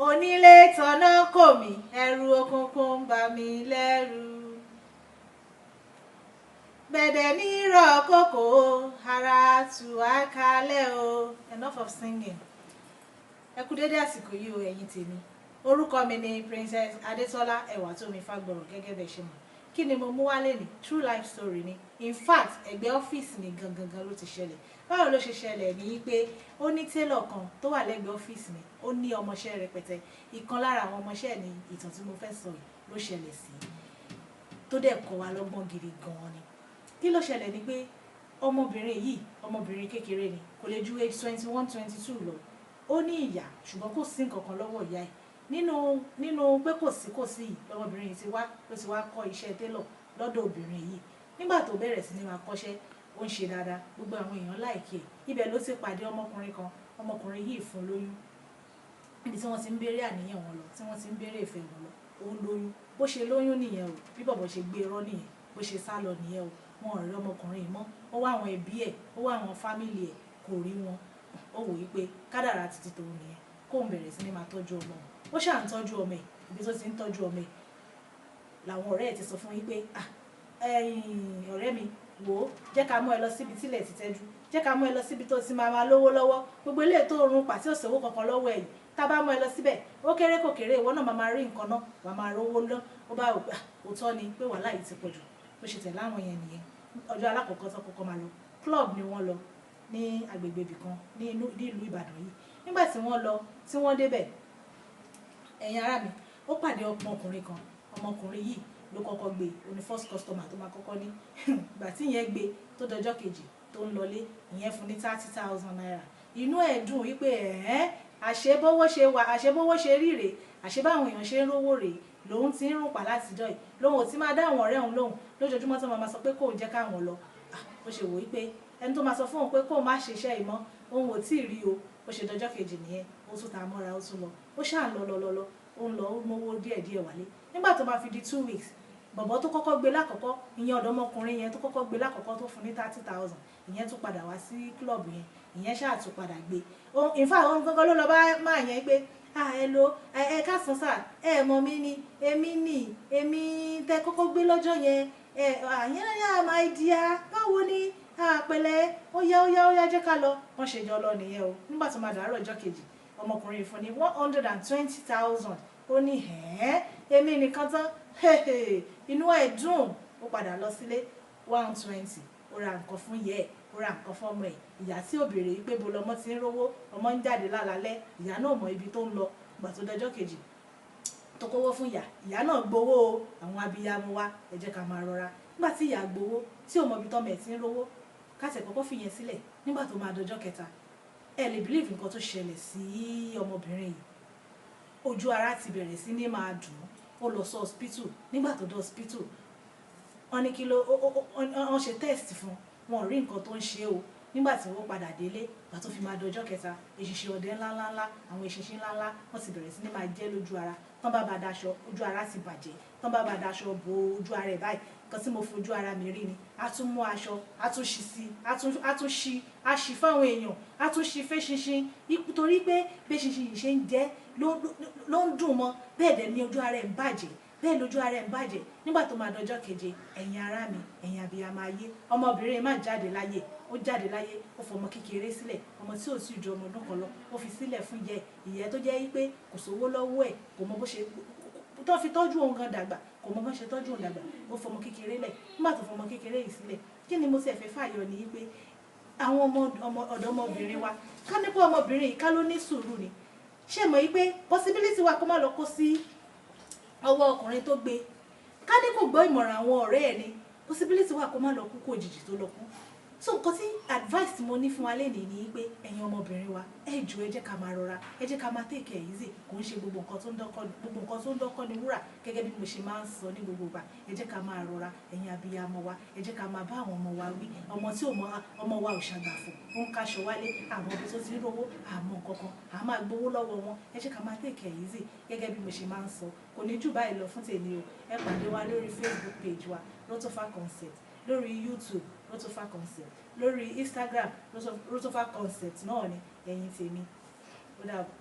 onílé tọ̀nà kò mí ẹ̀rù òkùnkùn bà mí lẹ́rù bẹ̀dẹ̀ mi rọ̀ kókó ara tù á kalẹ̀ o. Enough of singing. Ẹ kú dédé àsìkò yìí o ẹ̀yin tèmi. Orúkọ mi ni Princess Adétọ́lá Ẹwàtómi Fágbọ̀rọ̀ gẹ́gẹ́ bẹ́ẹ̀ ṣe mọ̀. Kí ni mo mú wálé ní true life story ni. In fact ẹgbẹ́ ọ́fíìsì mi gangan ló ti ṣẹlẹ̀. Báwo ló ṣe ṣẹlẹ̀ ní pé ó ní télọ̀ kan tó wà lẹ́gbẹ̀ẹ́ ọ́fíìsì mi, ó ní ọmọọṣẹ́ rẹpẹtẹ. Ìkan lára àwọn ọmọọṣẹ́ ni ìtàn tí mo fẹ́ sọ yìí ló ṣẹlẹ̀ sí, tó dẹ̀ kọ́ wa lọ́gbọ́n gidi gan-an ni. Kí ló ṣẹlẹ̀ ni pé ọmọbìnrin yìí, ọmọbìnrin kékeré ni, kò lè ju age 21, 22 lọ. Ó ní ìyá ṣùgbọ́n kò sí nǹkan kan lọ́wọ́ ìyá ẹ̀. Nínú pé kò sí yìí lọ́mọbìnrin yìí ló ti wá kọ́ iṣẹ́ télọ̀ lọ́dọ̀ obìnrin yìí. Nígbà tó bẹ̀rẹ̀ sí ní máa kọ́ṣẹ́, ó ń ṣe dáadáa, gbogbo àwọn èèyàn láìkí ẹ̀. Ibẹ̀ ló ti pàdé ọmọkùnrin kan, ọmọkùnrin yìí fún lóyún. Níbi tí wọ́n ti ń béèrè àníyàn wọn lọ, tí wọ́n ti ń béèrè ìfẹ́ wọn lọ, ó ń lóyún. Bó ṣe lóyún nìyẹn o, bí bọ̀bọ̀ ṣe gbé irọ́ nìyẹn, bó ṣe sá lọ nìyẹn o. Wọn ò rí ọmọkùnrin mọ́. Ó wá àwọn ẹbí ẹ̀, ó wá àwọn fámìlì ẹ̀, kò rí wọn. Ó wò wípé kádàrá ti tòun nìyẹn, kóun bẹ̀rẹ̀ sí ní máa tọ́jú ọmọ. Ó ṣáà ń tọ́jú ọmọ ẹ̀, ibi tó ti ń tọ́jú ọmọ ẹ̀ làwọn ọ̀rẹ́ ẹ̀ ti sọ fún wípé ọ̀rẹ́ mi wò ó, jẹ́ ká mú ẹ lọ síbi tílẹ̀ ti tẹ́jú, jẹ́ ká mú ẹ lọ síbi tó ti máa lówó lọ́wọ́. Gbogbo ilé tó run pàtí òṣèwó kankan lọ́wọ́ ẹ̀ yìí, tá bá mú ẹ lọ síbẹ̀, ó kéré kò kéré, ìwọ náà máa rí nǹkan náà, wàá máa rówó ná. Ó bá òótọ́ ni pé wàhálà yìí ti pọ̀jù. Bó ṣe tẹ̀lé àwọn yẹn nìyẹn. Ọjọ́ alákọ̀ọ́kọ́ tó kọ́kọ́ máa lọ club ni wọ́n lọ ní agbègbè ibì kan ní ìlú Ìbàdàn yìí. Nígbà tí wọ́n lọ, tí wọ́n débẹ̀, ẹ̀yin ará mi, ó pàdé ọmọkùnrin kan. Ọmọkùnrin yìí ló kọ́kọ́ gbé, òní first customer tó máa kọ́kọ́ ní. Ìgbà tí ìyẹn gbé tó dọjọ́ kejì tó ń lọlé, ìyẹn fún ní 30,000 naira. Inú ẹ̀ dùn wípé àṣé bówó ṣe rí rèé, àṣé báwọn èèyàn ṣe ń rówó rèé, lòun ti ń rùn pa látijọ́ yìí, lòun ò ti máa dá àwọn ọ̀rẹ́ òun lóhùn lójoojúmọ́ tó máa sọ pé kóun jẹ́ káwọn lọ. Ó ṣe wò wípé ẹni tó máa sọ fún òun pé kóun má ṣe iṣẹ́ yìí mọ́, òun ò tí ì rí o. Ó ṣe dọjọ́ kejì nìyẹn, ó tún ta mọ́ra, ó tún lọ. Ó ṣáà lọ, ó ń lọ, ó mówó díẹ̀díẹ̀ wálé. Nígbà tó máa fi di 2 weeks, bọ̀bọ̀ tó kọ́kọ́ gbé lákọ̀ọ́kọ́, ìyẹn ọ̀dọ́mọkùnrin yẹn tó kọ́kọ́ gbé lákọ̀ọ́kọ́ tó fún ní 30,000, ìyẹn tún padà wá sí club yẹn, ìyẹn ṣáà tún padà gbé. In fact òun gangan ló lọ bá máa yẹn pé hello, ẹ káàsán sà, ẹ mọ̀ mí ni, èmi tẹ kọ́kọ́ gbé lọ́jọ́ yẹn, àyẹ́yà my dear, báwo ni, pẹ̀lẹ́, ó yá jẹ́ ká lọ. Wọ́n ṣe jọ lọ nìyẹn o. Nígbà tó máa dàárọ̀ ọjọ́ kejì, ọmọkùnrin fún ní 120,000. Ó ní èmi nìkan tán, inú ẹ̀ dùn. Ó padà lọ sílé, 120, ó ra nǹkan fún ìyá ẹ̀, ó ra nǹkan fún ọmọ ẹ̀. Ìyá tí ò béèrè wípé bo lọmọ ti ń rówó, ọmọ ń jáde lálálẹ́, ìyá náà mọ ibi tó ń lọ. Ìgbà tó dọjọ́ kejì tó kówó fún ìyá náà gbowó o. Àwọn abiyamọ wa, ẹ jẹ́ ká máa rọra. Nígbà tí ìyá gbowó tí ò mọ ibi tọ́mọ ẹ̀ ti ń rówó, kásẹ̀ kọ́kọ́ fi yẹn sílẹ̀. Nígbà tó máa dọjọ́ kẹta, ẹ lè believe nǹkan tó ṣẹlẹ̀ sí ọmọbìnrin yìí. Ojú ara ti bẹ̀rẹ̀ sí ní máa dùn. Ó lọ sí hospital. Nígbà tó dé hospital, wọ́n ní kí ló wọ́n ṣe test fún, wọn ò rí nǹkan tó ń ṣe o. Nígbà tí wọ́n padà délé, ìgbà tó fi máa dọjọ́ kẹta, eṣinṣin ọdẹ ńláńlá, àwọn eṣinṣin ńláńlá wọ́n ti bẹ̀rẹ̀ sí ní máa jẹ lójú ara. Tán bá ba daṣọ, ojú ara ti bàjẹ́. Tán bá ba daṣọ bo ojú ara ẹ̀ báyìí, nǹkan tí mo fojú ara mi rí ni. A tún mú aṣọ, a tún ṣí sí, a ṣí fáwọn èèyàn, a tún ṣí fẹ́ṣinṣin. Torí pé bẹ́ṣinṣin yìí ṣe ń jẹ́ ló ń dùn mọ́, bẹ́ẹ̀ dẹ̀ ni ojú ara ẹ̀ ń bàjẹ́, bẹ́ẹ̀ lójú ara ẹ̀ ń bàjẹ́. Nígbà tó máa dọjọ́ keje, ẹ̀yin ará mi, ẹ̀yin abiyamọ ayé, ọmọbìnrin má jáde láyé, ó jáde láyé, ó fọmọ kékeré sílẹ̀, ọmọ tí ò sì ju ọmọ ọdún kan lọ, ó fi sílẹ̀ fún ìyẹ́ tó jẹ́ wípé kò sówó lọ́wọ́ ẹ̀, kò mọ bó ṣe tó fi tọ́jú òun gan dàgbà, kò mọ bó ṣe tọ́jú òun dàgbà, ó fọmọ kékeré lẹ̀. Nígbà tó fọmọ kékeré yìí sílẹ̀, kí ni mo sì fẹ́ fàyọ ni wípé àwọn ọ̀dọ́mọbìnrin wa, ká ní pé ọmọbìnrin yìí ká ló ní sùúrù ni. Ṣé mọ̀ wípé possibility wà kó má lọ kó sí ọwọ́ ọkùnrin tó gbé. Ká ní kò gbọ́ ìmọ̀ràn àwọn ọ̀rẹ́ ẹ̀ ni, possibility wà kó má lọ kú kó òjijì tó lọ kú. So nǹkan tí advice mo ní fún wa lénìí ni pé ẹ̀yin ọmọbìnrin wa, ẹ jọ̀ọ́ ẹ jẹ́ ká máa rọra, ẹ jẹ́ ká máa take it easy. Kò ń ṣe gbogbo nǹkan tó ń dọ́kọ́ ni wúrà, gẹ́gẹ́ bí mo ṣe máa ń sọ ní gbogbo ìgbà. Ẹ jẹ́ ká máa rọra, ẹ̀yin abiyamọ wa, ẹ jẹ́ ká máa bá àwọn ọmọ wa wí. Ọmọ tí ọmọ wa ò ṣàgbàfọ̀, ó ń kaṣọ wálé, àwọn ibi tó ti ń rówó, àmọ́ nǹkan kan, à máa gbowó lọ́wọ́ wọn. Ẹ jẹ́ ká máa take it easy, gẹ́gẹ́ bí mo ṣe máa ń sọ. Kò ní jù báyìí lọ fún tèmi o. Ẹ pàdé wa lórí Facebook page wa, Rotofa Concept, lórí YouTube, Rotofa Concept, lórí Instagram, Rotofa Concept náà ni ẹ̀yin tèmi. Ó dàbọ̀.